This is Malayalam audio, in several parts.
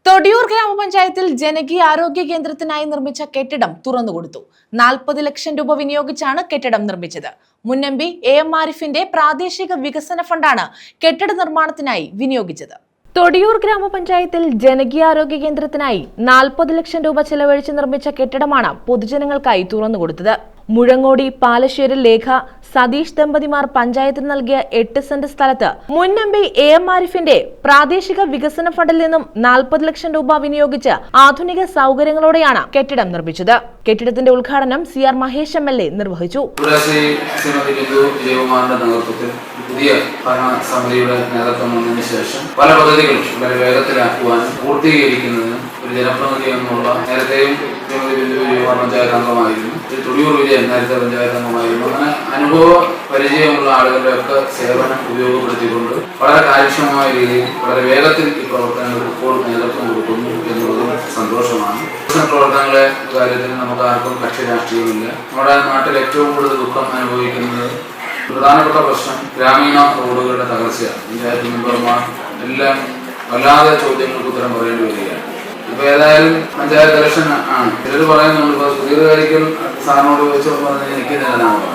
തൊടിയൂർ ഗ്രാമപഞ്ചായത്തിൽ ജനകീയ ആരോഗ്യ കേന്ദ്രത്തിനായി നിർമ്മിച്ച കെട്ടിടം തുറന്നുകൊടുത്തു. 40 ലക്ഷം രൂപ വിനിയോഗിച്ചാണ് കെട്ടിടം നിർമ്മിച്ചത്. മുൻ എം പി എം ആരിഫിന്റെ പ്രാദേശിക വികസന ഫണ്ടാണ് കെട്ടിട നിർമ്മാണത്തിനായി വിനിയോഗിച്ചത്. തൊടിയൂർ ഗ്രാമപഞ്ചായത്തിൽ ജനകീയ ആരോഗ്യ കേന്ദ്രത്തിനായി 40 ലക്ഷം രൂപ ചെലവഴിച്ച് നിർമ്മിച്ച കെട്ടിടമാണ് പൊതുജനങ്ങൾക്കായി തുറന്നുകൊടുത്തത്. മുഴങ്ങോടി പാലശ്ശേരി ലേഖ സതീഷ് ദമ്പതിമാർ പഞ്ചായത്തിന് നൽകിയ 8 സെന്റ് സ്ഥലത്ത് മുൻ എം പി എം ആരിഫിന്റെ പ്രാദേശിക വികസന ഫണ്ടിൽ നിന്നും 40 ലക്ഷം രൂപ വിനിയോഗിച്ച് ആധുനിക സൗകര്യങ്ങളോടെയാണ് കെട്ടിടം നിർമ്മിച്ചത്. കെട്ടിടത്തിന്റെ ഉദ്ഘാടനം CR മഹേഷ് MLA നിർവഹിച്ചു. പുതിയ ഭരണസമിതിയുടെ നേതൃത്വം വന്നതിന് ശേഷം പല പദ്ധതികളും വളരെ വേഗത്തിലാക്കുവാനും പൂർത്തീകരിക്കുന്നതിനും ഒരു ജനപ്രതിനിധി എന്നുള്ള നേരത്തെയും പഞ്ചായത്ത് അംഗമായിരുന്നു, തൊടിയൂർ വിജയൻ നേരത്തെ പഞ്ചായത്ത് അംഗമായിരുന്നു. അങ്ങനെ അനുഭവ പരിചയമുള്ള ആളുകളുടെ ഒക്കെ സേവനം ഉപയോഗപ്പെടുത്തിക്കൊണ്ട് വളരെ കാര്യക്ഷമമായ രീതിയിൽ വളരെ വേഗത്തിൽ ഈ പ്രവർത്തനങ്ങൾക്ക് ഇപ്പോൾ നേതൃത്വം കൊടുക്കുന്നു എന്നുള്ളതും സന്തോഷമാണ്. പ്രവർത്തനങ്ങളെ കാര്യത്തിൽ നമുക്ക് ആർക്കും കക്ഷി രാഷ്ട്രീയമില്ല. നമ്മുടെ നാട്ടിൽ ഏറ്റവും കൂടുതൽ ദുഃഖം അനുഭവിക്കുന്നത് പ്രധാനപ്പെട്ട പ്രശ്നം ഗ്രാമീണ റോഡുകളുടെ തകർച്ചയാണ്. പഞ്ചായത്ത് മെമ്പർമാർ എല്ലാം വല്ലാതെ ചോദ്യങ്ങൾക്ക് ഉത്തരം പറയേണ്ടി വരികയാണ്. ഇപ്പൊ ഏതായാലും പഞ്ചായത്ത് ഇലക്ഷൻ ആണ്. ചിലർ പറയുന്നുണ്ട് ഇപ്പൊ സുദീർഘകാലിക്കൽ സാറിനോട് ചോദിച്ചപ്പോൾ പറഞ്ഞ് നിൽക്കുന്നില്ലെന്നാണ്.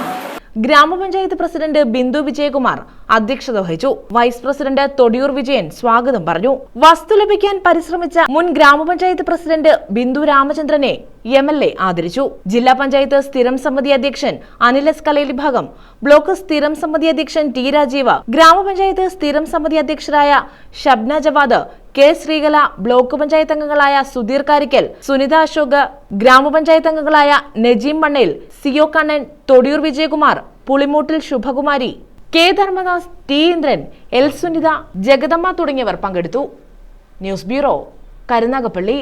ഗ്രാമപഞ്ചായത്ത് പ്രസിഡന്റ് ബിന്ദു വിജയകുമാർ അധ്യക്ഷത വഹിച്ചു. വൈസ് പ്രസിഡന്റ് തൊടിയൂർ വിജയൻ സ്വാഗതം പറഞ്ഞു. വസ്തു ലഭിക്കാൻ പരിശ്രമിച്ച മുൻ ഗ്രാമപഞ്ചായത്ത് പ്രസിഡന്റ് ബിന്ദു രാമചന്ദ്രനെ MLA ആദരിച്ചു. ജില്ലാ പഞ്ചായത്ത് സ്ഥിരം സമിതി അധ്യക്ഷൻ അനിൽ എസ് കലേലി ഭാഗം, ബ്ലോക്ക് സ്ഥിരം സമിതി അധ്യക്ഷൻ T രാജീവ്, ഗ്രാമപഞ്ചായത്ത് സ്ഥിരം സമിതി അധ്യക്ഷരായ ഷബ്ന ജവാദ്, K ശ്രീകല, ബ്ലോക്ക് പഞ്ചായത്ത് അംഗങ്ങളായ സുധീർ കാരിക്കൽ, സുനിത അശോക്, ഗ്രാമപഞ്ചായത്ത് അംഗങ്ങളായ നജീം മണ്ണേൽ, CO കണ്ണൻ, തൊടിയൂർ വിജയകുമാർ, പുളിമൂട്ടിൽ ശുഭകുമാരി, K Dharmadas, T Indran, L Sunitha, Jagadamma തുടങ്ങിയവർ പങ്കെടുത്തു. News bureau, Karunagappally.